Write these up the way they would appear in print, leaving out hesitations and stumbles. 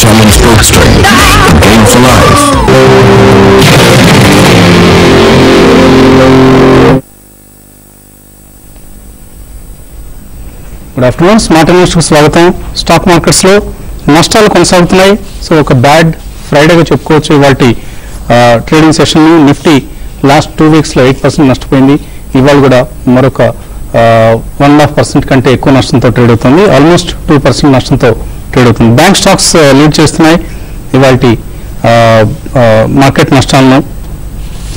Challenge Bookstring. Game for life. Good afternoon. Smart ఇన్వెస్టర్కి స్వాగతం. Stock మార్కెట్స్లో నష్టాలు కొనసాగుతున్నాయి. సో ఒక బ్యాడ్ ఫ్రైడేగా చెప్పుకోవచ్చు ఇవాళ ట్రేడింగ్ సెషన్. నిఫ్టీ లాస్ట్ 2 వీక్స్లో 8% నష్టపోయింది. ఇవాళ కూడా మరొక 1.5% కంటే ఎక్కువ నష్టంతో ట్రేడ్ అవుతుంది. ఆల్మోస్ట్ 2% నష్టంతో ట్రేడ్ అవుతుంది. బ్యాంక్ స్టాక్స్ లీడ్ చేస్తున్నాయి ఇవాళ మార్కెట్ నష్టాలను.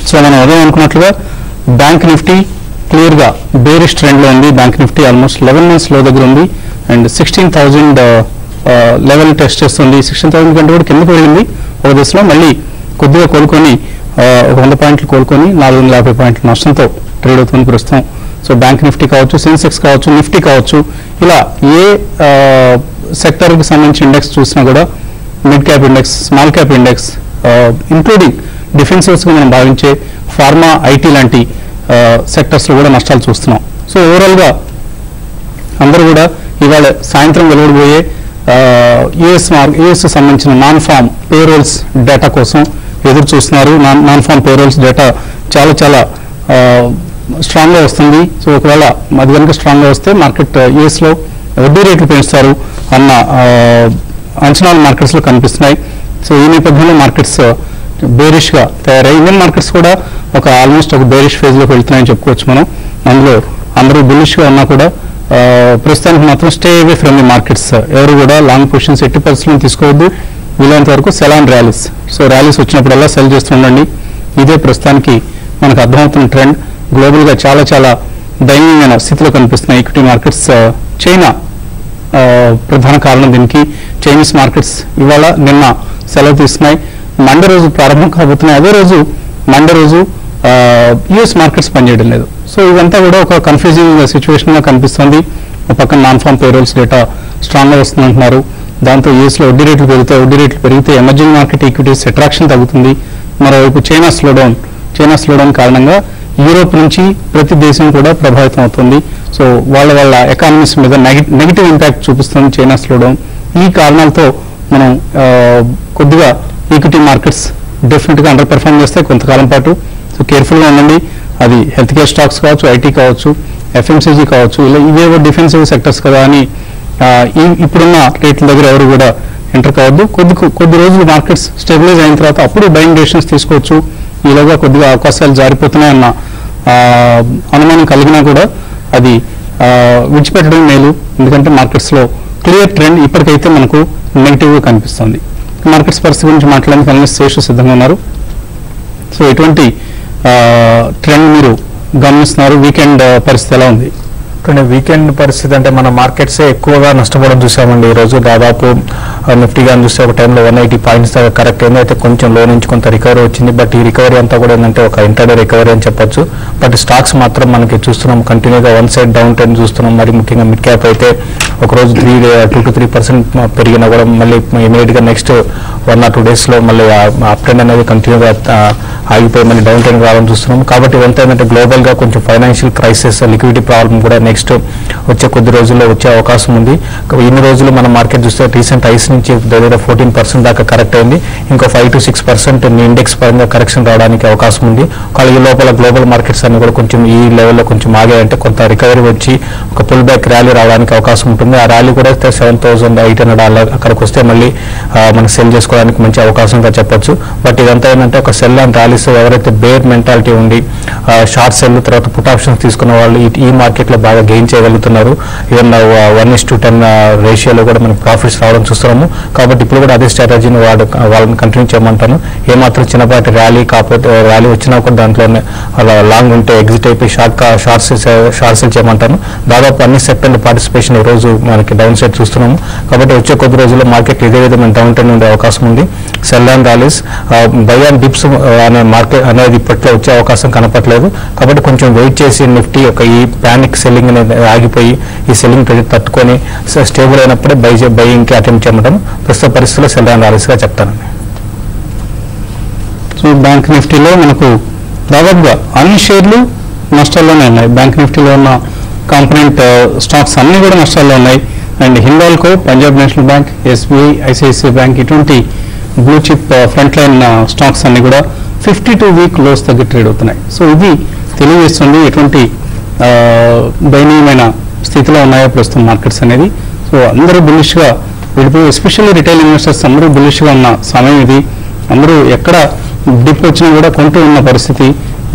సో మనం ఉదయం అనుకున్నట్లుగా బ్యాంక్ నిఫ్టీ క్లియర్గా బేరిష్ ట్రెండ్లో ఉంది. బ్యాంక్ నిఫ్టీ ఆల్మోస్ట్ 11 months లో దగ్గర ఉంది అండ్ 16,000 లెవెల్ టెస్ట్ చేస్తుంది. 16,000 కంటే కూడా కిందకు వెళ్ళింది ఒక దశలో. మళ్ళీ కొద్దిగా కోలుకొని ఒక 100 పాయింట్లు కోలుకొని 450 పాయింట్ల నష్టంతో ట్రేడ్ అవుతుంది ప్రస్తుతం. సో బ్యాంక్ నిఫ్టీ కావచ్చు, సెన్సెక్స్ కావచ్చు, నిఫ్టీ కావచ్చు, ఇలా ఏ సెక్టర్కి సంబంధించి ఇండెక్స్ చూసినా కూడా mid cap index, small cap index, including డిఫెన్సివ్స్గా మనం భావించే ఫార్మా, ఐటీ లాంటి సెక్టర్స్లో కూడా నష్టాలు చూస్తున్నాం. సో ఓవరాల్గా అందరూ కూడా ఇవాళ సాయంత్రం వెలువడబోయే యుఎస్ సంబంధించిన నాన్ ఫామ్ పేరోల్స్ డేటా కోసం ఎదురు చూస్తున్నారు. నాన్ ఫామ్ పేరోల్స్ డేటా చాలా స్ట్రాంగ్గా వస్తుంది. సో ఒకవేళ అది కనుక స్ట్రాంగ్గా వస్తే మార్కెట్ యుఎస్లో వడ్డీ రేట్లు పెంచుతారు అన్న అంచనాలు మార్కెట్స్లో కనిపిస్తున్నాయి. సో ఈ నేపథ్యంలో మార్కెట్స్ బేరిష్గా తయారై ఇండియన్ మార్కెట్స్ కూడా ఆల్మోస్ట్ ఒక బేరిష్ ఫేజ్లోకి వెళ్తున్నాయని చెప్పుకోవచ్చు మనం. అందులో అందరూ బుల్లిష్గా ఉన్నా కూడా ప్రస్తుతానికి మాత్రం stay away from the markets. ఎవరు కూడా లాంగ్ పొజిషన్స్ ఎట్టి పరిస్థితులను తీసుకోవద్దు. వీలైనంత వరకు sell on rallies. So rallies వచ్చినప్పుడల్లా సెల్ చేస్తూ ఉండండి. ఇదే ప్రస్తుతానికి మనకు అర్థమవుతున్న ట్రెండ్. గ్లోబల్గా చాలా దయనీయమైన స్థితిలో కనిపిస్తున్నాయి ఈక్విటీ మార్కెట్స్. చైనా ప్రధాన కారణం దీనికి. చైనీస్ మార్కెట్స్ ఇవాళ నిన్న సెలవు తీస్తున్నాయి. మండే రోజు ప్రారంభం కాబోతున్నాయి. అదే రోజు మండే రోజు యుఎస్ మార్కెట్స్ పనిచేయడం లేదు. సో ఇదంతా కూడా ఒక కన్ఫ్యూజింగ్ సిచ్యువేషన్గా కనిపిస్తుంది. ఒక పక్కన నాన్ ఫామ్ పేరోల్స్ డేటా స్ట్రాంగ్గా వస్తుందంటున్నారు. దాంతో యుఎస్లో వడ్డీ రేట్లు పెరిగితే ఎమర్జింగ్ మార్కెట్ ఈక్విటీస్ అట్రాక్షన్ తగ్గుతుంది. మరోవైపు చైనా స్లోడౌన్ కారణంగా యూరోప్ నుంచి ప్రతి దేశం కూడా ప్రభావితం అవుతుంది. సో వాళ్ళ ఎకానమీస్ మీద నెగిటివ్ ఇంపాక్ట్ చూపిస్తుంది చైనా స్లోడౌన్. ఈ కారణాలతో మనం కొద్దిగా ఈక్విటీ మార్కెట్స్ డెఫినెట్గా అండర్ పెర్ఫార్మ్ చేస్తే కొంతకాలం పాటు. సో కేర్ఫుల్గా ఉండండి. అది హెల్త్ కేర్ స్టాక్స్ కావచ్చు, ఐటీ కావచ్చు, ఎఫ్ఎంసీజీ కావచ్చు, ఇలా ఇవేవో డిఫెన్సివ్ సెక్టర్స్ కదా అని ఇప్పుడున్న రేట్ల దగ్గర ఎవరు కూడా ఎంటర్ కావద్దు. కొద్ది రోజులు మార్కెట్స్ స్టెబిలైజ్ అయిన తర్వాత అప్పుడు బయింగ్ డెసిషన్స్ తీసుకోవచ్చు. ఈలోగా కొద్దిగా అవకాశాలు జారిపోతున్నాయన్న అనుమానం కలిగినా కూడా అది విడిచిపెట్టడం మేలు. ఎందుకంటే మార్కెట్స్లో క్లియర్ ట్రెండ్ ఇప్పటికైతే మనకు నెగిటివ్గా కనిపిస్తుంది. మార్కెట్స్ పరిస్థితి గురించి మాట్లాడడానికి అనలిస్ట్ శేషు సిద్ధంగా ఉన్నారు. సో ఎటువంటి ట్రెండ్ మీరు గమనిస్తున్నారు? వీకెండ్ పరిస్థితి ఎలా ఉంది? వీకెండ్ పరిస్థితి అంటే మన మార్కెట్సే ఎక్కువగా నష్టపోవడం చూసామండి. ఈరోజు దాదాపు నిఫ్టీ కానీ చూస్తే ఒక టైంలో 180 పాయింట్స్ దాకా కరెక్ట్ అయింది. అయితే కొంచెం లో నుంచి కొంత రికవరీ వచ్చింది. బట్ ఈ రికవరీ అంతా కూడా ఏంటంటే ఒక ఇంటర్డే రికవరీ అని చెప్పొచ్చు. బట్ స్టాక్స్ మాత్రం మనకి చూస్తున్నాం కంటిన్యూగా వన్ సైడ్ డౌన్ ట్రెండ్ చూస్తున్నాం. మరి ముఖ్యంగా మిడ్ క్యాప్ అయితే ఒకరోజు 2 to 3% పెరిగినా కూడా మళ్ళీ ఇమీడియట్గా నెక్స్ట్ 1 or 2 daysలో మళ్ళీ అప్ ట్రెండ్ అనేది కంటిన్యూగా ఆగిపోయి మళ్ళీ డౌన్ ట్రెండ్ రావడం చూస్తున్నాం. కాబట్టి ఇదంతా ఏంటంటే గ్లోబల్గా కొంచెం ఫైనాన్షియల్ క్రైసిస్, లిక్విడిటీ ప్రాబ్లం కూడా నెక్స్ట్ వచ్చే కొద్ది రోజుల్లో వచ్చే అవకాశం ఉంది. ఇన్ని రోజులు మన మార్కెట్ చూస్తే రీసెంట్ ఐస్ నుంచి దగ్గర 14% దాకా కరెక్ట్ అయింది. ఇంకో 5 to 6% ఇండెక్స్ పరంగా కరెక్షన్ రావడానికి అవకాశం ఉంది. ఈ లోపల గ్లోబల్ మార్కెట్స్ అన్ని కూడా కొంచెం ఈ లెవెల్లో కొంచెం ఆగాయంటే కొంత రికవరీ వచ్చి ఒక పుల్ బ్యాక్ ర్యాలీ రావడానికి అవకాశం ఉంటుంది. ఆ ర్యాలీ కూడా 7,800 అక్కడికి వస్తే మళ్ళీ మనం సెల్ చేసుకోవడానికి మంచి అవకాశంగా చెప్పొచ్చు. బట్ ఇదంతా ఏంటంటే ఒక సెల్ అండ్ ర్యాలీస్ ఎవరైతే బేర్ మెంటాలిటీ ఉండి షార్ట్ సెల్ తర్వాత పుట్ ఆప్షన్స్ తీసుకున్న వాళ్ళు ఈ మార్కెట్లో బాగా గెయిన్ చేయగలుగుతున్నారు. ఈవెన్ 1:10 రేషియోలో కూడా మనకి ప్రాఫిట్స్ రావడం చూస్తున్నాము. కాబట్టి ఇప్పుడు కూడా అదే స్ట్రాటజీని వాళ్ళని కంటిన్యూ చేయమంటాను. ఏమాత్రం చిన్నపాటి ర్యాలీ కాకపోతే ర్యాలీ వచ్చినా కూడా దాంట్లోనే లాంగ్ ఉంటే ఎగ్జిట్ అయిపోయి షార్ట్ సెల్ చేయమంటాను. దాదాపు అన్ని సెక్టర్ల పార్టిసిపేషన్ ఈ రోజు మనకి డౌన్ సైడ్ చూస్తున్నాము. కాబట్టి వచ్చే కొద్ది రోజుల్లో మార్కెట్ ఇదే విధమైన డౌన్ ట్రెండ్ ఉండే అవకాశం ఉంది. Sell and rallies, buy and dips అనే మార్కెట్ అనేది ఇప్పట్లో వచ్చే అవకాశం కనపట్లేదు. కాబట్టి కొంచెం వెయిట్ చేసి నిఫ్టీ యొక్క ఈ ప్యానిక్ సెల్లింగ్ అనేది ఆగిపోయి ఈ సెల్లింగ్ ప్రెజర్ తట్టుకొని స్టేబుల్ అయినప్పుడే బైయింగ్కి అటెంప్ట్ చేయడం ప్రస్తుత పరిస్థితుల్లో సెల్ అండ్ ర్యాలీస్గా చెప్తానండి. సో బ్యాంక్ నిఫ్టీలో మనకు దాదాపుగా అన్ని షేర్లు నష్టాల్లోనే ఉన్నాయి. బ్యాంక్ నిఫ్టీలో ఉన్న కాంపోనెంట్ స్టాక్స్ అన్నీ కూడా నష్టాల్లో ఉన్నాయి. And Hindalco, Punjab National Bank, SBI, ICICI Bank ఇటువంటి blue chip front line stocks అన్ని కూడా 52-week లోస్ తగ్గి ట్రేడ్ అవుతున్నాయి. సో ఇది తెలియజేస్తుంది ఎటువంటి దయనీయమైన స్థితిలో ఉన్నాయో ప్రస్తుతం మార్కెట్స్ అనేది. సో అందరూ బుల్లిష్గా వెళ్ళిపోయి, ఎస్పెషల్లీ రిటైల్ ఇన్వెస్టర్స్ అందరూ బుల్లిష్గా ఉన్న సమయం ఇది. అందరూ ఎక్కడ డిప్ వచ్చినా కూడా కొంటూ ఉన్న పరిస్థితి.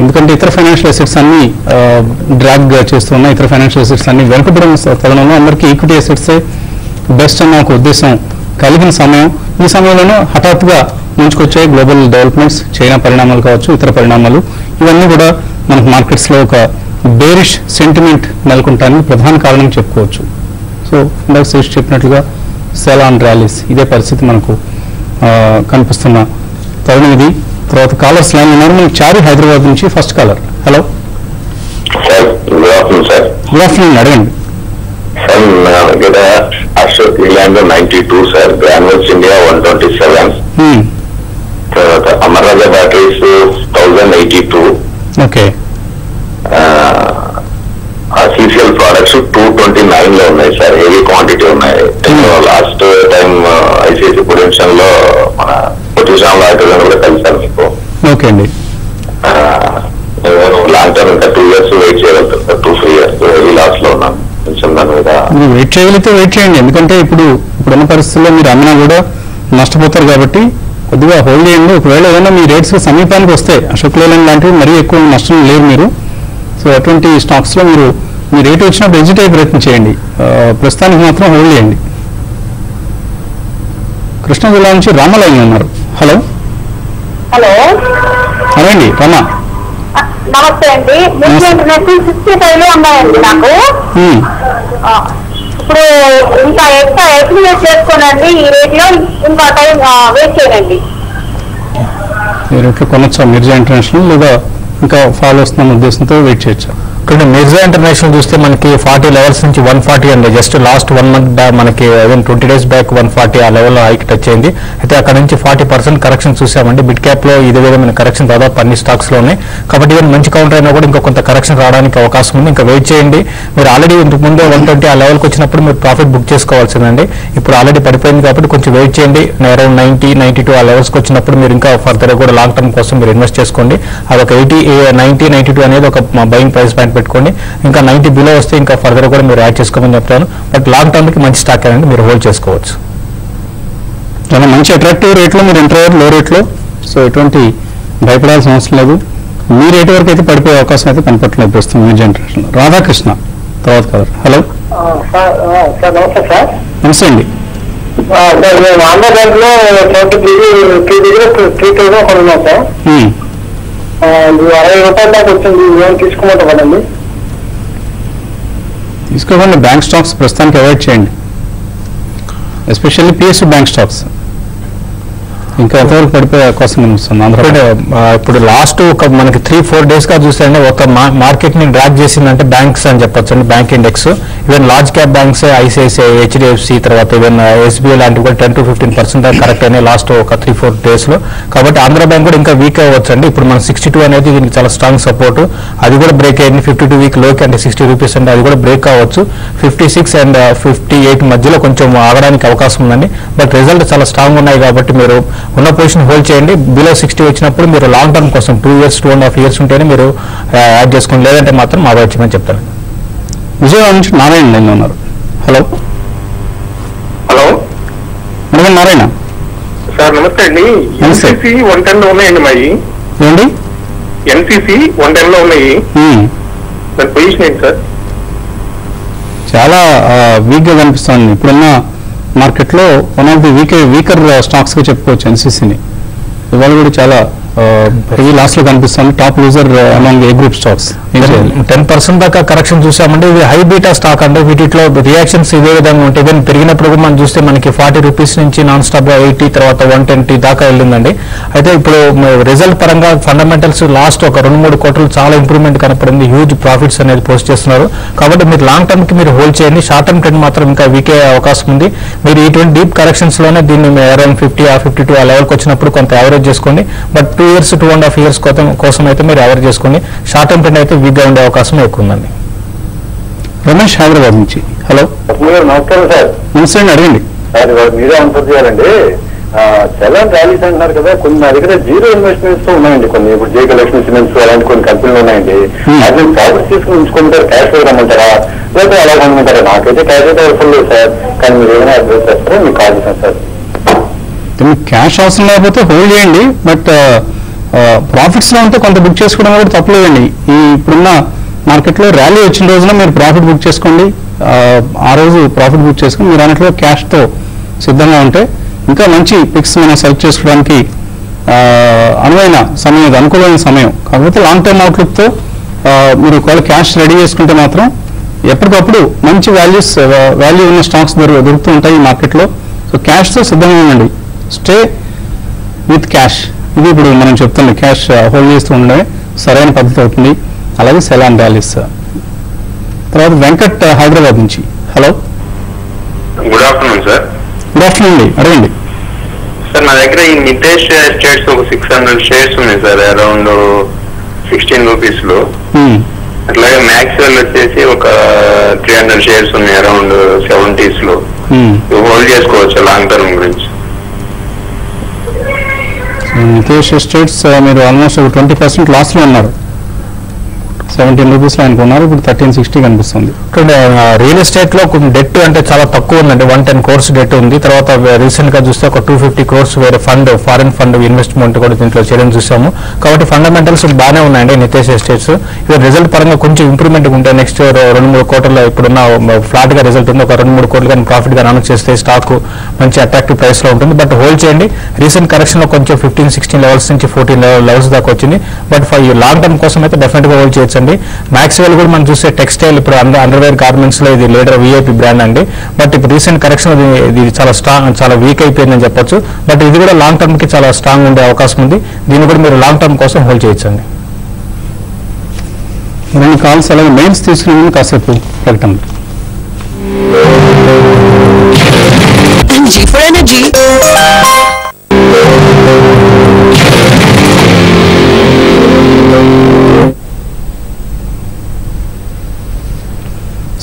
ఎందుకంటే ఇతర ఫైనాన్షియల్ అసెట్స్ అన్ని డ్రాగ్ చేస్తున్న ఇతర ఫైనాన్షియల్ అసెట్స్ అన్ని వెనుకబడిన తరుణంలో అందరికీ ఈక్విటీ అసెట్సే బెస్ట్ అన్న ఒక ఉద్దేశం కలిగిన సమయం. ఈ సమయంలోనూ హఠాత్తుగా ముంచుకొచ్చాయి గ్లోబల్ డెవలప్మెంట్స్, చైనా పరిణామాలు కావచ్చు, ఇతర పరిణామాలు, ఇవన్నీ కూడా మనకు మార్కెట్స్లో ఒక బేరిష్ సెంటిమెంట్ నెలకొంటానికి ప్రధాన కారణం చెప్పుకోవచ్చు. సో ఇందాక శేష్ చెప్పినట్లుగా సెల్ ఆన్ ర్యాలీస్, ఇదే పరిస్థితి మనకు కనిపిస్తున్న తరుణం ఇది. తర్వాత కాలర్స్ లైన్ ఉన్నారు. మనకి చారి హైదరాబాద్ నుంచి first caller. Hello sir, good afternoon sir. Good afternoon, అడగండి. సార్, నా దగ్గర Ashok Leyland 92 sir, Granules India 127, తర్వాత Amara Raja batteries 1082, okay, CCL products 229 లో ఉన్నాయి సార్, హెవీ క్వాంటిటీ ఉన్నాయి. లాస్ట్ టైం ఐసిఐసి పొజిషన్ లో మన పొజిషన్ లో కూడా కలిసాను మీకు. ఓకే అండి. లాంగ్ టర్మ్ ఇంకా 2 years వెయిట్ చేయగలుగుతాను సార్, 2-3 years హెవీ లాస్ లో ఉన్నాను. కొంచెం దాని మీద మీరు వెయిట్ చేయగలిగితే వెయిట్ చేయండి, ఎందుకంటే ఇప్పుడున్న పరిస్థితుల్లో మీరు అమ్మినా కూడా నష్టపోతారు కాబట్టి కొద్దిగా హోల్డ్ చేయండి. ఒకవేళ ఏదైనా మీ రేట్స్ సమీపానికి వస్తే అశోక్ లేలాండ్ లాంటివి మరీ ఎక్కువ నష్టం లేవు మీరు. సో అటువంటి స్టాక్స్లో మీరు మీ రేట్ వచ్చినప్పుడు ఎగ్జిట్ అయ్యే ప్రయత్నం చేయండి, ప్రస్తుతానికి మాత్రం హోల్డ్ చేయండి. కృష్ణా జిల్లా నుంచి రామలైన్ ఉన్నారు. హలో హలో, అదండి రమా. నమస్తే అండి. మీకు 65 ఉన్నాయండి నాకు. ఇప్పుడు ఇంకా ఎక్కువ ఎస్టిమేట్ చేసుకోనండి ఈ రేట్ లో, ఇంకా టైం వెయిట్ చేయండి. ఈ రేట్లో కొనొచ్చా మిర్జా ఇంటర్నేషనల్, లేదా ఇంకా ఫాలో వస్తున్న ఉద్దేశంతో వెయిట్ చేయొచ్చా? ఇక్కడ మిర్జా ఇంటర్నేషనల్ చూస్తే మనకి 40 లెవెల్స్ నుంచి 140 అండి. జస్ట్ లాస్ట్ 1 month బ్యాక్ మనకి 20 days బ్యాక్ 140 ఆ లెవెల్లో హైక్ టచ్ అయింది. అయితే అక్కడ నుంచి 40% కరెక్షన్ చూసామండి. మిడ్ క్యాప్ లో ఇదే విధమైన కరెక్షన్ దాదాపు అన్ని స్టాక్స్ లో ఉన్నాయి. కాబట్టి ఈవెన్ మంచి కౌంటర్ అయినా కూడా ఇంకా కొంత కరెక్షన్ రావడానికి అవకాశం ఉంది. ఇంకా వెయిట్ చేయండి. మీరు ఆల్రెడీ ఇంతకు ముందే 120 ఆ లెవెల్కి వచ్చినప్పుడు మీరు ప్రాఫిట్ బుక్ చేసుకోవాల్సిందండి. ఇప్పుడు ఆల్రెడీ పడిపోయింది కాబట్టి కొంచెం వెయిట్ చేయండి. అరౌండ్ 90-92 ఆ లెవెల్స్కి వచ్చినప్పుడు మీరు ఇంకా ఫర్దర్ కూడా లాంగ్ టర్మ్ కోసం మీరు ఇన్వెస్ట్ చేసుకోండి. అది ఒక 90-92 అనేది ఒక బయింగ్ ప్రైస్ పాయింట్ పెట్టుకోండి. ఇంకా 90 బిలో వస్తే ఇంకా ఫర్దర్ కూడా మీరు యాడ్ చేసుకోమని చెప్తాను. బట్ లాంగ్ టర్మ్ కి మంచి స్టాక్ అనేది మీరు హోల్డ్ చేసుకోవచ్చు. చాలా మంచి అట్రాక్టివ్ రేట్లో మీరు ఎంటర్ అయ్యారు, లో రేట్లో. సో ఎటువంటి భయపడాల్సిన అవసరం లేదు. మీ రేట్ వరకు అయితే పడిపోయే అవకాశం అయితే కనపట్లేదు ప్రస్తుతం మిర్జా ఇంటర్నేషనల్. రాధాకృష్ణ తర్వాత కలర్. హలో సార్, నమస్తే సార్. నమస్తే అండి. సార్, మేము ఆంధ్ర బ్యాంక్ లో 3,000 కొన్నాం సార్. 60 రూపాయల దాకా వచ్చింది. ఏం తీసుకోమంటారు కదండి? తీసుకోకండి, బ్యాంక్ స్టాక్స్ ప్రస్తుతానికి అవాయిడ్ చేయండి, ఎస్పెషల్లీ పిఎస్యూ బ్యాంక్ స్టాక్స్. ఇంకా ఎంతవరకు పడిపోయే అవకాశం కనిపిస్తుంది ఆంధ్రప్రదేశ్? ఇప్పుడు లాస్ట్ ఒక మనకి 3-4 days గా చూస్తే ఒక మార్కెట్ ని డ్రాగ్ చేసిందంటే బ్యాంక్స్ అని చెప్పొచ్చు అండి. Bank index even large cap banks ICICI, HDFC, తర్వాత ఈవెన్ ఎస్బీఐ లాంటివి కూడా 10-15% కరెక్ట్ అయినాయి లాస్ట్ ఒక 3-4 days లో. కాబట్టి ఆంధ్ర బ్యాంక్ కూడా ఇంకా వీక్ అవ్వచ్చు అండి. ఇప్పుడు మన 62 అనేది దీనికి చాలా స్ట్రాంగ్ సపోర్ట్, అది కూడా బ్రేక్ అయింది. 52 వీక్ లోకి అంటే 60 రూపీస్ అంటే అది కూడా బ్రేక్ కావచ్చు. 56 and 58 మధ్యలో కొంచెం ఆగడానికి అవకాశం ఉందండి. బట్ రిజల్ట్ చాలా స్ట్రాంగ్ ఉన్నాయి కాబట్టి మీరు ఉన్న పొజిషన్ హోల్డ్ చేయండి. బిలో 60 వచ్చినప్పుడు మీరు లాంగ్ టర్మ్ కోసం 2 years 2.5 years ఉంటేనే మీరు యాడ్ చేసుకోండి, లేదంటే మాత్రం అవాయిడ్ చేయమని చెప్తాను. విజయవాడ నుంచి నారాయణ లైన్లో ఉన్నారు. Hello hello madam Narayana sir, నమస్తే అండి. నమస్తే. ఎన్సీసీ 110 లో ఉన్నాయండి మావి. ఏమండి? ఎన్సీసీ 110 లో ఉన్నాయి. దాని పొజిషన్ ఏంటి సార్? చాలా వీక్గా కనిపిస్తుంది ఇప్పుడున్న మార్కెట్లో. వన్ ఆఫ్ ది వీకర్ స్టాక్స్గా చెప్పుకోవచ్చు ఎన్సీసీని. ఇవాళ కూడా చాలా హెవీ లాస్లో కనిపిస్తుంది. టాప్ లూజర్ అమాంగ్ ఏ గ్రూప్ స్టాక్స్. 10% దాకా కరెక్షన్ చూసామంటే ఇది హై బీటా స్టాక్ అంటే వీటిలో రియాక్షన్స్ ఇదే విధంగా ఉంటాయి. ఈవెన్ పెరిగినప్పుడు కూడా మనం చూస్తే మనకి 40 రూపీస్ నుంచి నాన్ స్టాప్ గా 80 తర్వాత 120 దాకా వెళ్ళిందండి. అయితే ఇప్పుడు రిజల్ట్ పరంగా ఫండమెంటల్స్ లాస్ట్ ఒక 2-3 quarters చాలా ఇంప్రూవ్మెంట్ కనపడింది. హ్యూజ్ ప్రాఫిట్స్ అనేది పోస్ట్ చేస్తున్నారు. కాబట్టి మీరు లాంగ్ టర్మ్ కి మీరు హోల్డ్ చేయండి. షార్ట్ టర్మ్ ట్రెండ్ మాత్రం ఇంకా వీక్ అయ్యే అవకాశం ఉంది. మీరు ఇటువంటి డీప్ కరెక్షన్స్ లోనే దీన్ని అరౌండ్ 50-52 ఆ లెవెల్కి వచ్చినప్పుడు కొంత యావరేజ్ చేసుకోండి. బట్ 2 years 2.5 years కోసం అయితే మీరు యావరేజ్ చేసుకోండి. షార్ట్ టర్మ్ ట్రెండ్ అయితే వీక్ గా ఉండే అవకాశం ఎక్కువ ఉందండి. రమేష్ హైదరాబాద్ నుంచి. హలో నమస్కారం సార్. నమస్తే అండి, అడగండి. సార్ మీరే ఆన్సర్ చేయాలండి. సెలాన్ ర్యాలీస్ అంటున్నారు కదా, కొన్ని నా దగ్గర జీరో ఇన్వెస్ట్మెంట్స్ తో ఉన్నాయండి. కొన్ని ఇప్పుడు జేకే లక్ష్మీ సిమెంట్స్ అలాంటి కొన్ని కంపెనీలు ఉన్నాయండి. అది ప్రాఫిట్ తీసుకుని ఉంచుకుంటారు, క్యాష్ రమ్మంటారా లేకపోతే అలా కొనుక్కుంటారా? నాకైతే క్యాష్ అయితే అవసరం లేదు సార్, కానీ మీరు ఏమైనా అడ్వైస్ చేస్తారో మీకు కాల్ చేశాను సార్. మీకు క్యాష్ అవసరం లేకపోతే హోల్డ్ చేయండి, బట్ ప్రాఫిట్స్ లో ఉంటే కొంత బుక్ చేసుకోవడం కూడా తప్పలేదండి. ఈ ఇప్పుడున్న మార్కెట్లో ర్యాలీ వచ్చిన రోజున మీరు ప్రాఫిట్ బుక్ చేసుకోండి. ఆ రోజు ప్రాఫిట్ బుక్ చేసుకుని మీరు అన్నట్లు క్యాష్తో సిద్ధంగా ఉంటే ఇంకా మంచి పిక్స్ మనం సెలెక్ట్ చేసుకోవడానికి అనువైన సమయం, ఇది అనుకూలమైన సమయం. కాకపోతే లాంగ్ టర్మ్ అవుట్లుక్తో మీరు ఒకవేళ క్యాష్ రెడీ చేసుకుంటే మాత్రం ఎప్పటికప్పుడు మంచి వాల్యూ ఉన్న స్టాక్స్ దొరుకుతూ ఉంటాయి ఈ మార్కెట్లో. సో క్యాష్తో సిద్ధంగా ఉండండి. స్టే విత్ క్యాష్, ఇది ఇప్పుడు మనం చెప్తుంది. క్యాష్ హోల్డ్ చేస్తూ ఉండడమే సరైన పద్ధతి అవుతుంది. అలాగే సెలాన్ ర్యాలీస్. తర్వాత వెంకట్ హైదరాబాద్ నుంచి. Hello, good afternoon sir. Good afternoon అండి, అడగండి. సార్ నా దగ్గర ఈ నితేష్ ఎస్టేట్స్ ఒక 600 షేర్స్ ఉన్నాయి సార్, అరౌండ్ 16 రూపీస్ లో. అట్లాగే మ్యాక్స్వెల్ వచ్చేసి ఒక 300 షేర్స్ ఉన్నాయి, అరౌండ్ 70s లో. హోల్డ్ చేసుకోవచ్చు లాంగ్ టర్మ్ గురించి. నితేష్ ఎస్టేట్స్ మీరు ఆల్మోస్ట్ 20% లాస్లో ఉన్నారు. 17 రూపీస్లో అనుకున్నారు, ఇప్పుడు 1360 కనిపిస్తుంది. రియల్ ఎస్టేట్ లో డెట్ అంటే చాలా తక్కువ ఉందండి. 110 crores డెట్ ఉంది. తర్వాత రీసెంట్ గా చూస్తే ఒక 250 crores వేరే ఫండ్, ఫారిన్ ఫండ్ ఇన్వెస్ట్మెంట్ కూడా దీంట్లో చేయడం చూసాము. కాబట్టి ఫండమెంటల్స్ బాగానే ఉన్నాయండి నితేష్ ఎస్టేట్స్. ఇవి రిజల్ట్ పరంగా కొంచెం ఇంప్రూవ్మెంట్ ఉంటాయి. నెక్స్ట్ 2-3 కోట్ల ఇప్పుడున్న ఫ్లాట్ గా రిజల్ట్ ఉంది. ఒక 2-3 కోట్లు కానీ ప్రాఫిట్ గా అనౌన్స్ చేస్తే స్టాక్ మంచి అట్రాక్టివ్ ప్రైస్ లో ఉంటుంది. బట్ హోల్డ్ చేయండి. రీసెంట్ కరెక్షన్ లో కొంచెం 15-16 లెవెల్స్ నుంచి 14 లెవెల్స్ దాకా వచ్చింది. బట్ ఫర్ లాంగ్ టర్మ్ కోసం అయితే డెఫినెట్ గా హోల్డ్ చేయొచ్చండి. మ్యాక్స్వెల్ కూడా మనం చూస్తే టెక్స్టైల్, ఇప్పుడు అండర్వేర్ గార్మెంట్స్ లో ఇది లీడర్ విఐపి బ్రాండ్ అండి. బట్ ఇప్పుడు రీసెంట్ కరెక్షన్ ఇది చాలా వీక్ అయిపోయిందని చెప్పొచ్చు. బట్ ఇది కూడా లాంగ్ టర్మ్ కి చాలా స్ట్రాంగ్ ఉండే అవకాశం ఉంది. దీన్ని కూడా మీరు లాంగ్ టర్మ్ కోసం హోల్డ్ చేయొచ్చండి. రెండు కాల్స్ అలాగే మెయిల్స్ తీసుకునే ముందు కాసేపు ప్రకటన.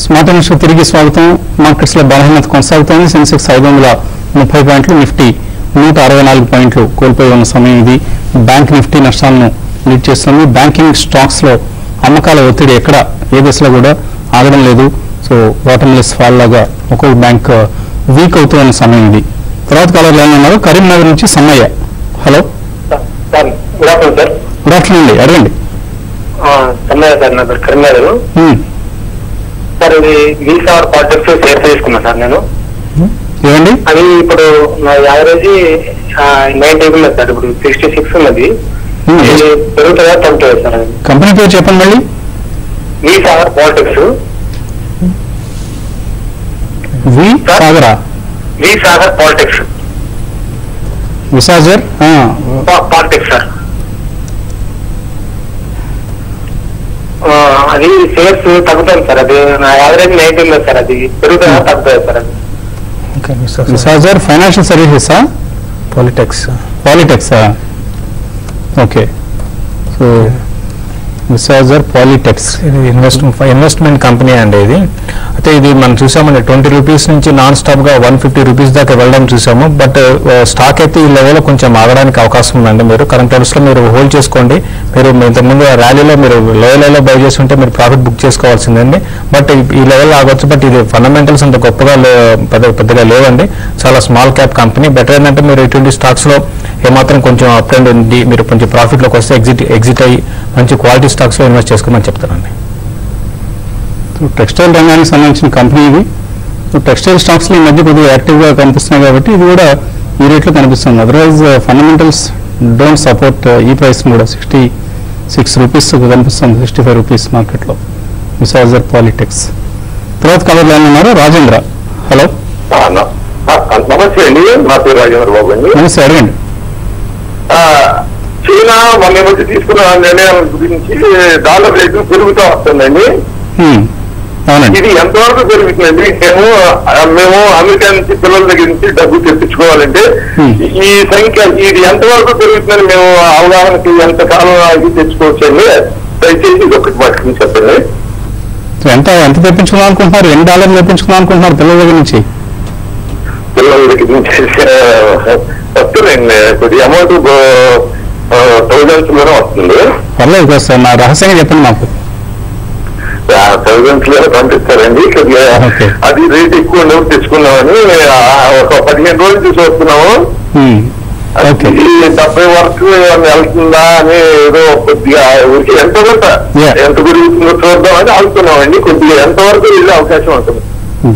స్మార్ట్ న్యూస్ తిరిగి స్వాగతం. మార్కెట్స్ లో బలహీనత కొనసాగుతోంది. సెన్సెక్స్ 530 పాయింట్లు, నిఫ్టీ 164 పాయింట్లు కోల్పోయి ఉన్న సమయం ఇది. బ్యాంక్ నిఫ్టీ నష్టాలను లీడ్ చేస్తుంది. బ్యాంకింగ్ స్టాక్స్ లో అమ్మకాల ఒత్తిడి ఎక్కడ ఏ దశలో కూడా ఆగడం లేదు. సో బాటమ్లెస్ ఫాల్ లాగా ఒక్కొక్క బ్యాంక్ వీక్ అవుతూ ఉన్న సమయం ఇది. తర్వాత కాలర్ లైన్ ఉన్నారు, కరీంనగర్ నుంచి Sammayya. Hello, good afternoon sir. Good afternoon అండి, అడగండి. సమ్మయ్య సార్, నా పేరు కరీంనగర్ సార్. ఇది వీసార్ పాలిటిక్స్ షేర్ చేసుకున్నా సార్ నేను. ఏమండి అది ఇప్పుడు నా యావరేజ్ 90 ఉన్నది సార్, ఇప్పుడు 66 ఉన్నది. పెరుగుతుందా తగ్గుతుంది సార్? అది కంపెనీ పేరు చెప్పండి మళ్ళీ. వీసార్ పాలిటిక్స్. వీసాగర్ పాలిటిక్స్. విసాజర్ పాలిటిక్స్ సార్. అది షేర్స్ తగ్గుతుంది సార్. అది నా యావరేజ్ 90 ఉన్నది సార్, అది పెరుగుతుందా తగ్గుతుంది సార్? అది విసాజర్ financial సర్వీసెసా? Polytex. Okay, so విసాజర్ Polytex ఇది ఇన్వెస్ట్మెంట్ కంపెనీ అండి ఇది. అయితే ఇది మనం చూసామండి 20 రూపీస్ నుంచి నాన్ స్టాప్ గా 150 రూపీస్ దాకా వెళ్ళడం చూసాము. బట్ స్టాక్ అయితే ఈ లెవెల్లో కొంచెం ఆగడానికి అవకాశం ఉందండి. మీరు కరెంట్ లెవెల్స్ లో మీరు హోల్డ్ చేసుకోండి. మీరు ఇంతకుముందు ర్యాలీలో మీరు లోయలో బై చేసి ఉంటే మీరు ప్రాఫిట్ బుక్ చేసుకోవాల్సిందండి. బట్ ఈ లెవెల్లో ఆగొచ్చు. బట్ ఇది ఫండమెంటల్స్ అంత గొప్పగా పెద్దగా లేవండి. చాలా స్మాల్ క్యాప్ కంపెనీ. బెటర్ ఏంటంటే మీరు ఇటువంటి స్టాక్స్ లో ఏమాత్రం కొంచెం అప్ అండ్ ఉంది, మీరు కొంచెం ప్రాఫిట్ లోకి వస్తే ఎగ్జిట్ అయ్యి మంచి క్వాలిటీ స్టాక్స్ లో ఇన్వెస్ట్ చేసుకోమని చెప్తానండి. టెక్స్టైల్ రంగానికి సంబంధించిన కంపెనీ ఇది. టెక్స్టైల్ స్టాక్స్ ఈ మధ్య కొద్దిగా యాక్టివ్గా కనిపిస్తున్నాయి కాబట్టి ఇది కూడా ఈ రేట్లో కనిపిస్తుంది. అదర్వైజ్ ఫండమెంటల్స్ డోంట్ సపోర్ట్ ఈ ప్రైస్ కూడా 66 రూపీస్ కనిపిస్తుంది, 65 రూపీస్ మార్కెట్లో. విసాజర్ పాలిటెక్స్. తర్వాత కలర్ లైన్ ఉన్నారు, రాజేంద్ర. హలో, నమస్తే అండి, నా పేరు రాజేంద్ర బాబు అండి. నమస్తే, అడగండి. చైనా మొన్న మధ్య తీసుకున్న నిర్ణయాల గురించి డాలర్ రేటు పెరుగుతూ వస్తుందండి. అవునండి, ఇది ఎంతవరకు పెరుగుతుందండి? మేము అమెరికా నుంచి పిల్లల దగ్గర నుంచి డబ్బు తెప్పించుకోవాలంటే ఈ సంఖ్య ఇది ఎంతవరకు పెరుగుతుందని మేము అవగాహనకి ఎంతకాలం ఇది తెచ్చుకోవచ్చండి? దయచేసి ఇది ఒకటి పట్టుకుని చెప్పండి. ఎంత ఎంత తెప్పించుకుందాం అనుకుంటున్నారు? $2 తెప్పించుకుందాం అనుకుంటున్నారు పిల్లల దగ్గర నుంచి? పిల్లల దగ్గర నుంచి వస్తుందండి, కొద్ది అమౌంట్ థౌజండ్స్ లోనే వస్తుంది. పర్లేదు కదా సార్, నా రహస్యంగా చెప్పండి మాకు. థౌజండ్స్ లోనే పంపిస్తారండి. అది రేట్ ఎక్కువ ఉండవు, తెచ్చుకున్నామని ఒక 15 రోజులు చూసి వస్తున్నాము. 70 వరకు వెళ్తుందా అని ఏదో కొద్దిగా ఎంత గురించిందో చూద్దామని ఆగుతున్నామండి. కొద్దిగా ఎంతవరకు వెళ్ళే అవకాశం ఉంటుంది?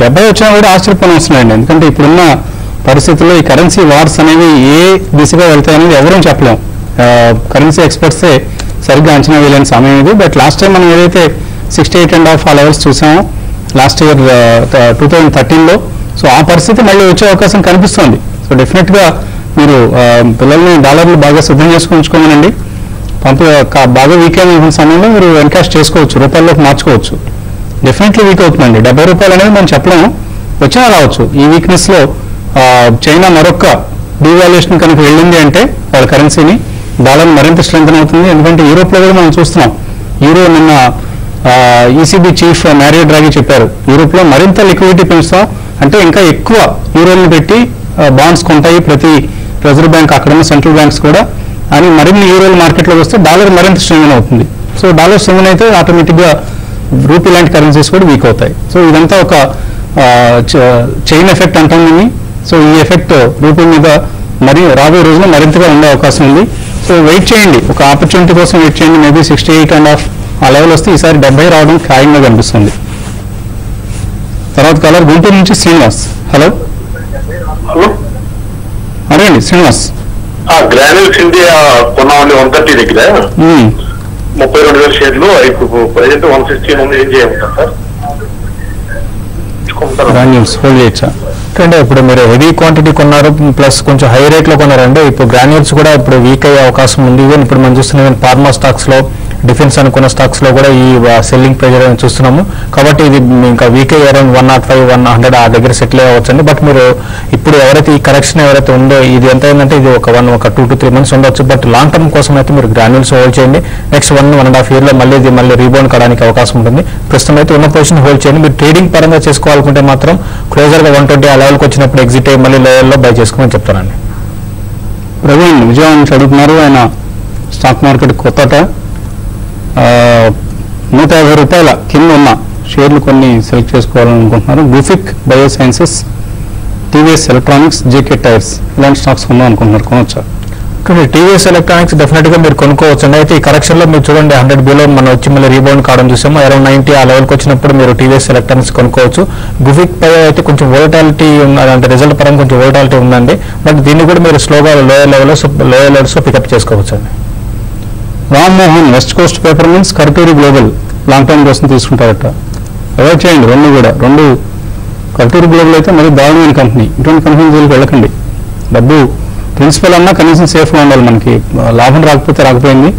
70 వచ్చినా కూడా ఆశ్చర్యపోవడం వస్తున్నాయండి. ఎందుకంటే ఇప్పుడున్న పరిస్థితుల్లో ఈ కరెన్సీ వార్స్ అనేవి ఏ దిశగా వెళ్తాయనేది ఎవరూ చెప్పలేం. కరెన్సీ ఎక్స్పర్ట్సే సరిగ్గా అంచనా వేయలేని సమయం ఇది. బట్ లాస్ట్ టైం మనం ఏదైతే 68.5 ఆ లెవెల్స్ చూసామో లాస్ట్ ఇయర్ 2013లో, సో ఆ పరిస్థితి మళ్ళీ వచ్చే అవకాశం కనిపిస్తోంది. సో డెఫినెట్గా మీరు పిల్లల్ని డాలర్లు బాగా సిద్ధం చేసుకుని ఉంచుకోమనండి. బాగా వీక్ అయిన సమయంలో మీరు ఎన్కాష్ చేసుకోవచ్చు, రూపాయల్లోకి మార్చుకోవచ్చు. డెఫినెట్లీ వీక్ అవుతుందండి. $70 అనేది మనం చెప్పలేము, వచ్చినా రావచ్చు. ఈ వీక్నెస్లో చైనా మరొక డివాల్యుయేషన్ కనుక వెళ్ళింది అంటే వాళ్ళ కరెన్సీని, డాలర్ మరింత స్ట్రెంగ్తన్ అవుతుంది. ఎందుకంటే యూరోప్లో కూడా మనం చూస్తున్నాం. యూరో నిన్న ఈసీబీ చీఫ్ మ్యారియో డ్రాగీ చెప్పారు, యూరోప్లో మరింత లిక్విడిటీ పెంచుతాం అంటే ఇంకా ఎక్కువ యూరోలను పెట్టి బాండ్స్ కొంటాయి ప్రతి రిజర్వ్ బ్యాంక్, అక్కడున్న సెంట్రల్ బ్యాంక్స్ కూడా, అని మరిన్ని యూరోలు మార్కెట్లోకి వస్తే డాలర్ మరింత స్ట్రెంగ్తన్ అవుతుంది. సో డాలర్ స్ట్రెంగ్తన్ అయితే ఆటోమేటిక్గా రూపీ లాంటి కరెన్సీస్ కూడా వీక్ అవుతాయి. సో ఇదంతా ఒక చైన్ ఎఫెక్ట్ అంటాం దీన్ని. సో ఈ ఎఫెక్ట్ రూపీ మీద మరి రాబోయే రోజుల్లో మరింతగా ఉండే అవకాశం ఉంది. సో వెయిట్ చేయండి, ఒక ఆపర్చునిటీ కోసం వెయిట్ చేయండి. మేబీ 68.5 ఆ లెవెల్ వస్తే ఈసారి 70 రావడం ఖాయంగా కనిపిస్తుంది. తర్వాత కలర్ గుంటూరు నుంచి శ్రీనివాస్. హలో అడగండి శ్రీనివాస్. గ్రాన్యూల్స్ ఇండియా కొన్నామండి 130 దగ్గర 32,000 షేర్లు. ఇప్పుడు ప్రజెంట్ 160 ఉంది. ఏం చేయమంటారు సార్? గ్రాన్యూల్స్ హోల్డ్ చేయొచ్చా? అంటే ఇప్పుడు మీరు హెవీ క్వాంటిటీ కొన్నారు, ప్లస్ కొంచెం హై రేట్లో కొన్నారంటే ఇప్పుడు గ్రాన్యూల్స్ కూడా ఇప్పుడు వీక్ అయ్యే అవకాశం ఉంది. ఈవెన్ ఇప్పుడు మనం చూస్తున్నాం ఫార్మా స్టాక్స్లో, డిఫెన్స్ అనుకున్న స్టాక్స్లో కూడా ఈ సెల్లింగ్ ప్రెజర్ అని చూస్తున్నాము. కాబట్టి ఇది ఇంకా వీక్ అయ్యి అరౌండ్ 105, 100 ఆ దగ్గర సెటిల్ అవ్వచ్చండి. బట్ మీరు ఇప్పుడు ఎవరైతే ఈ కరెక్షన్ ఎవరైతే ఉందో ఇది ఎంత అయిందంటే ఇది ఒక 2 to 3 months ఉండొచ్చు. బట్ లాంగ్ టర్మ్ కోసం అయితే మీరు గ్రాన్యూల్స్ హోల్డ్ చేయండి. నెక్స్ట్ 1.5 yearలో మళ్ళీ రీబౌండ్ కావడానికి అవకాశం ఉంటుంది. ప్రస్తుతం అయితే ఉన్న పొజిషన్ హోల్డ్ చేయండి. మీరు ట్రేడింగ్ పరంగా చేసుకోవాలనుకుంటే మాత్రం క్లోజర్గా 120 ఆ లెవెల్కి వచ్చినప్పుడు ఎగ్జిట్ అయ్యి మళ్ళీ లోయర్లో బై చేసుకోమని చెప్తానండి. ప్రవీణ్ విజయవాడ నుంచి అడుగుతున్నారు, ఆయన స్టాక్ మార్కెట్ కొత్తట $150 కింద ఉన్న షేర్లు కొన్ని సెలెక్ట్ చేసుకోవాలనుకుంటున్నారు. Gufic Biosciences, TVS Electronics, JK Tyres ఇలాంటి స్టాక్స్ కొందాం అనుకుంటున్నారు, కొనొచ్చా? టీవీఎస్ ఎలక్ట్రానిక్స్ డెఫినెట్ గా మీరు కొనుక్కోవచ్చు అండి. అయితే ఈ కరెక్షన్ లో మీరు చూడండి 100 బిలో మనం వచ్చి మళ్ళీ రీబౌండ్ కావడం చూసాము. అరౌండ్ 90 ఆ లెవెల్కి వచ్చినప్పుడు మీరు టీవీఎస్ ఎలక్ట్రానిక్స్ కొనుక్కోవచ్చు. గుఫిక్ పై అయితే కొంచెం వోలటాలిటీ అంటే రిజల్ట్ పరంగా కొంచెం వోలటాలిటీ ఉందండి. బట్ దీన్ని కూడా మీరు స్లోగా లోయర్ లెవెల్స్ పికప్ చేసుకోవచ్చు అండి. Rammohan West Coast Paper Mills, Karturi Global long term కోసం తీసుకుంటారట. అవాయిడ్ చేయండి రెండు. కర్టూరి గ్లోబల్ అయితే మరి దారుణమైన కంపెనీ, ఇటువంటి కంపెనీ జోలికి వెళ్ళకండి. డబ్బు ప్రిన్సిపల్ అన్నా కనీసం సేఫ్గా ఉండాలి. మనకి లాభం రాకపోతే రాకపోయింది.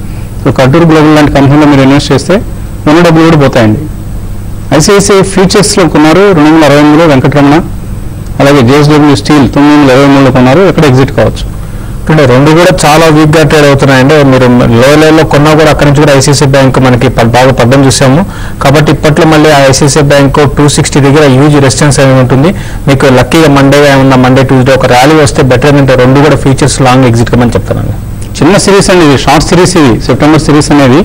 సో కర్టూరి గ్లోబల్ లాంటి కంపెనీలో మీరు ఇన్వెస్ట్ చేస్తే ఉన్న డబ్బులు కూడా పోతాయండి. ఐసిఐసిఐ ఫ్యూచర్స్లో కొన్నారు 268లో వెంకటరమణ. అలాగే జేఎస్డబ్ల్యూ స్టీల్ 923లో కొన్నారు, ఎక్కడ ఎగ్జిట్ కావచ్చు? అంటే రెండు కూడా చాలా వీక్ గా ట్రేడ్ అవుతున్నాయండి. మీరు లో లెవెల్లో కొన్నా కూడా అక్కడి నుంచి కూడా ఐసిఐసిఐ బ్యాంక్ మనకి బాగా పడ్డం చూసాము. కాబట్టి ఇప్పట్లో మళ్ళీ ఐసిఐసిఐ బ్యాంక్ 260 దగ్గర హ్యూజ్ రెసిస్టెన్స్ అనేది ఉంటుంది. మీకు లక్కీగా మండే ట్యూస్డే ఒక ర్యాలీ వస్తే బెటర్ అంటే రెండు కూడా ఫీచర్స్ లాంగ్ ఎగ్జిట్ కమని చెప్తానండి. చిన్న సిరీస్ అండి ఇది, షార్ట్ సిరీస్ ఇది, సెప్టెంబర్ సిరీస్ అనేది.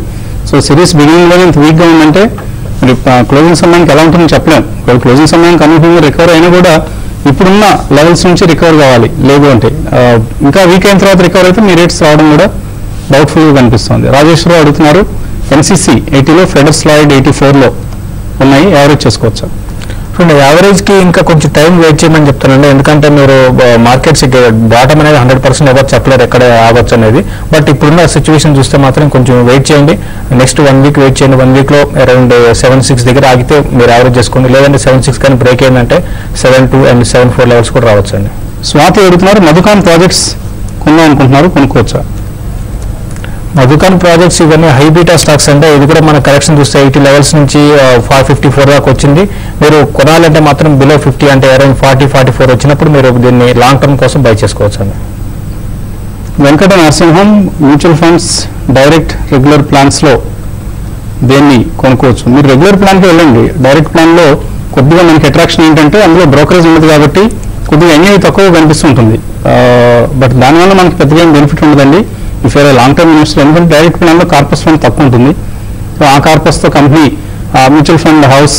సో సిరీస్ బిగినింగ్లోనే ఇంత వీక్గా ఉందంటే మరి క్లోజింగ్ సమయానికి ఎలా ఉంటుందో చెప్పలేము. క్లోజింగ్ సమయానికి కన్ఫర్మ్గా రికవర్ అయినా కూడా ఇప్పుడున్న లెవెల్స్ నుంచి రికవర్ కావాలి. లేదు అంటే ఇంకా వీక్ అయిన తర్వాత రికవర్ అయితే మీ రేట్స్ రావడం కూడా డౌట్ఫుల్గా కనిపిస్తుంది. రాజేశ్వరరావు అడుగుతున్నారు, ఎన్సీసీ 80లో, ఫెడరల్ స్లాయిడ్ 84లో ఉన్నాయి, యావరేజ్ చేసుకోవచ్చా? చూడండి యావరేజ్కి ఇంకా కొంచెం టైం వెయిట్ చేయమని చెప్తానండి. ఎందుకంటే మీరు మార్కెట్స్ బాటమ్ అనేది 100% ఎవరు చెప్పలేరు ఎక్కడ ఆగొచ్చు అనేది. బట్ ఇప్పుడున్న సిచ్యువేషన్ చూస్తే మాత్రం కొంచెం వెయిట్ చేయండి. నెక్స్ట్ 1 week వెయిట్ చేయండి. 1 weekలో అరౌండ్ 76 దగ్గర ఆగితే మీరు యావరేజ్ చేసుకోండి. లేదంటే 76 కానీ బ్రేక్ అయిందంటే 72 and 74 లెవెల్స్ కూడా రావచ్చు అండి. స్వాతి అడుగుతున్నారు, మధుకాన్ ప్రాజెక్ట్స్ కొందాం అనుకుంటున్నారు, కొనుక్కోవచ్చా? మధుకాన్ ప్రాజెక్ట్స్ ఇవన్నీ హై బీటా స్టాక్స్ అంటే ఇది కూడా మన కరెక్షన్ చూస్తే 80 లెవెల్స్ నుంచి 54 దాకా వచ్చింది. మీరు కొనాలంటే మాత్రం బిలో 50 అంటే అరౌండ్ 40-44 వచ్చినప్పుడు మీరు దీన్ని లాంగ్ టర్మ్ కోసం బై చేసుకోవచ్చు అండి. Venkata Narasimham mutual funds, direct regular ప్లాన్స్లో దేన్ని కొనుక్కోవచ్చు. మీరు రెగ్యులర్ ప్లాన్కి వెళ్ళండి. డైరెక్ట్ ప్లాన్లో కొద్దిగా మనకి అట్రాక్షన్ ఏంటంటే అందులో బ్రోకరేజ్ ఉండదు కాబట్టి కొద్దిగా ఎన్ఐ తక్కువ కనిపిస్తుంటుంది. బట్ దానివల్ల మనకి పెద్దగా ఏం బెనిఫిట్ ఉండదండి if you're long term investor. ఎందుకంటే డైరెక్ట్ ప్లాన్లో కార్పస్ ఫండ్ తక్కువ ఉంటుంది. సో ఆ కార్పస్తో కంపెనీ మ్యూచువల్ ఫండ్ హౌస్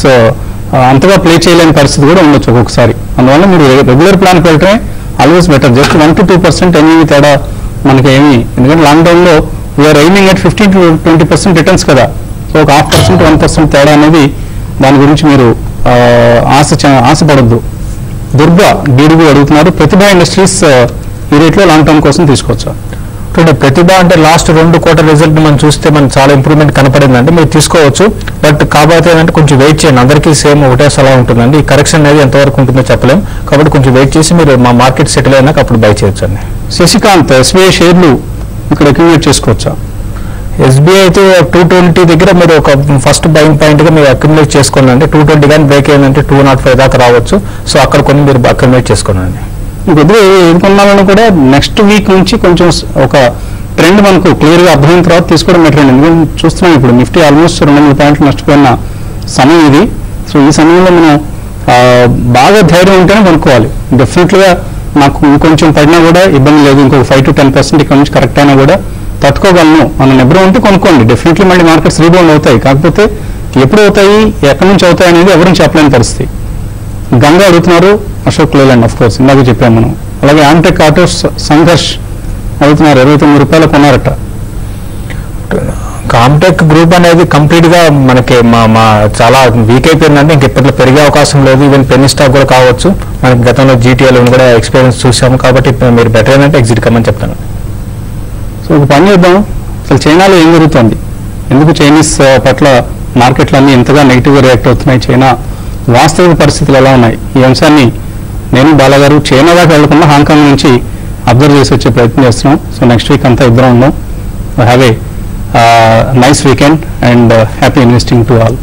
అంతగా ప్లే చేయలేని పరిస్థితి కూడా ఉండొచ్చు ఒక్కొక్కసారి. అందువల్ల మీరు రెగ్యులర్ ప్లాన్కి వెళ్ళటమే always better. Just 1 to 2% NAV తేడా మనకి ఏమి, ఎందుకంటే లాంగ్ టర్మ్లో we're aiming at 15 to 20% returns కదా. సో ఒక 0.5% 1% తేడా అనేది దాని గురించి మీరు ఆశపడద్దు. దుర్గా డీడుగు అడుగుతున్నారు, ప్రతిభ ఇండస్ట్రీస్ ఈ రేట్లో లాంగ్ టర్మ్ కోసం తీసుకోవచ్చా? ప్రతిభ అంటే లాస్ట్ 2 quarter రిజల్ట్ మనం చూస్తే మనకు చాలా ఇంప్రూవ్మెంట్ కనపడిందండి. మీరు తీసుకోవచ్చు. బట్ కాకపోతే ఏంటంటే కొంచెం వెయిట్ చేయండి. అందరికీ సేమ్ ఒకటే సలహా ఉంటుందండి. ఈ కరెక్షన్ అనేది ఎంతవరకు ఉంటుందో చెప్పలేం. కాబట్టి కొంచెం వెయిట్ చేసి మీరు మా మార్కెట్ సెటిల్ అయినాక అప్పుడు బై చేయొచ్చు అండి. శశికాంత్, ఎస్బీఐ షేర్లు ఇక్కడ అక్యుములేట్ చేసుకోవచ్చా? ఎస్బీఐ అయితే 220 దగ్గర మీరు ఒక ఫస్ట్ బయింగ్ పాయింట్ గా మీరు అక్యుములేట్ చేసుకోండి. 220 కానీ బ్రేక్ అయిందంటే 205 దాకా రావచ్చు. సో అక్కడ కొన్ని మీరు అక్యుములేట్ చేసుకోండి. కొద్దిగా ఏది కొన్నాలను కూడా నెక్స్ట్ వీక్ నుంచి కొంచెం ఒక ట్రెండ్ మనకు క్లియర్గా అర్థమైన తర్వాత తీసుకోవడం బెటర్ అండి. ఎందుకంటే చూస్తున్నాం ఇప్పుడు నిఫ్టీ ఆల్మోస్ట్ 200 పాయింట్లు నష్టపోయిన సమయం ఇది. సో ఈ సమయంలో మనం బాగా ధైర్యం ఉంటేనే కొనుక్కోవాలి. డెఫినెట్గా నాకు ఇంకొంచెం పడినా కూడా ఇబ్బంది లేదు, ఇంకొక 5 to 10% ఇక్కడ నుంచి కరెక్ట్ అయినా కూడా తట్టుకోగలను మన నిబ్రం ఉంటే కొనుక్కోండి. డెఫినెట్లీ మళ్ళీ మార్కెట్స్ రీబౌండ్ అవుతాయి. కాకపోతే ఎప్పుడు అవుతాయి, ఎక్కడి నుంచి అవుతాయి అనేది ఎవరిని చెప్పలేని పరిస్థితి. గంగా అడుగుతున్నారు, అశోక్ లేలాండ్ ఆఫ్ కోర్స్ ఇందాక చెప్పాము మనం. అలాగే ఆంటెక్ ఆటోస్ సంఘర్ష్ అడుగుతున్నారు, 29 రూపాయలు కొన్నారట. కామ్టెక్ గ్రూప్ అనేది కంప్లీట్ గా మనకి మా చాలా వీక్ అయిపోయిందంటే ఇంక ఇప్పట్లో పెరిగే అవకాశం లేదు. ఈవెన్ పెన్నీ స్టాక్ కూడా కావచ్చు. మనకి గతంలో జీటీఎల్ కూడా ఎక్స్పీరియన్స్ చూసాము. కాబట్టి మీరు బెటర్ ఏంటంటే ఎగ్జిట్ కమ్మని చెప్తాను. సో ఒక పని చేద్దాం, అసలు చైనాలో ఏం జరుగుతుంది, ఎందుకు చైనీస్ పట్ల మార్కెట్లన్నీ ఎంతగా నెగిటివ్గా రియాక్ట్ అవుతున్నాయి, చైనా వాస్తవిక పరిస్థితులు ఎలా ఉన్నాయి, ఈ అంశాన్ని నేను బాలాగారు చైనా దాకా వెళ్లకుండా హాంకాంగ్ నుంచి అబ్జర్వ్ చేసి వచ్చే ప్రయత్నం చేస్తున్నాం. సో నెక్స్ట్ వీక్ అంతా ఇద్దరం ఉన్నాం. Have a nice weekend and happy investing to all.